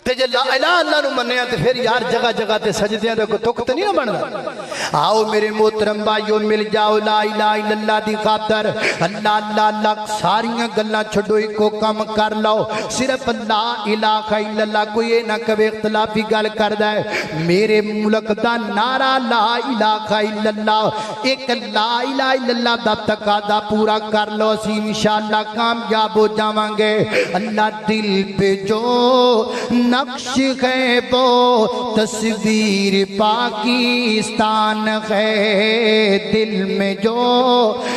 تے جے لا الہ اللہ نو منیا تے پھر یار جگہ جگہ تے سجدیاں دا کوئی تک تے نہیں بندا۔ آؤ میرے محترم بھائیو مل جاؤ لا الہ الا اللہ دی خاطر، اللہ اللہ اللہ ساریاں گلاں چھڈو ایکو کم کر لو، صرف لا الہ الا اللہ۔ کوئی یہ نہ کبھی اختلافی گل کردا ہے میرے ملک دا نعرہ لا الہ الا اللہ، ایک لا الہ الا اللہ دا تقاضا پورا کر لو، اسی انشاءاللہ کامیاب ہو جاواں گے۔ اللہ دل پہ جو نقش ہے وہ تصویر پاکستان ہے، دل میں جو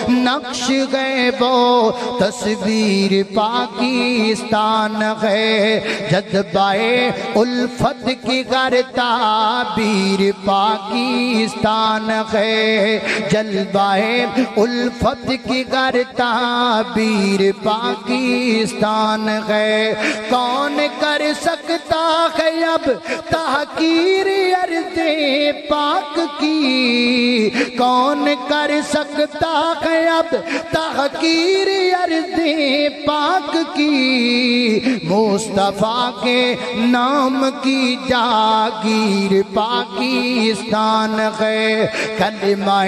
نقش ہے وہ تصویر پاکستان ہے، جذبہ الفت کی غر تعبیر پاکستان ہے، جلوہ الفت کی غر تعبیر پاکستان ہے۔ کون کر سکتا ہے اب تحقیر ارض پاک کی، کون کر سکتا ہے اب تحقیر ارض پاک کی، مصطفیٰ کے نام کی جاگیر پاکستان ہے، کلمہ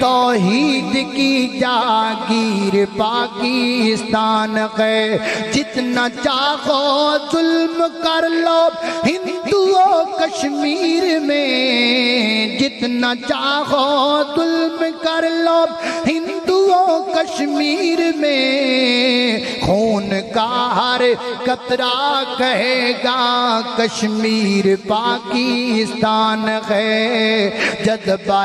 توحید کی جاگیر پاکستان ہے۔ جتنا چاہو ظلم کر لو ہندوؤں کشمیر میں، جتنا چاہو ظلم کر لو ہندوؤں کشمیر میں، خون کا ہر قطرہ کہے گا کشمیر پاکستان ہے، جذبہ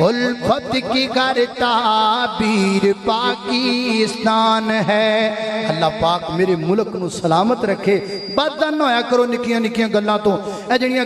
الفت کی غر تعبیر پاکستان ہے۔ اللہ پاک میرے ملک نو سلامت رکھے، بدن نہ ہویا کرو نکیاں نکیاں گلاں تو، اے جڑیاں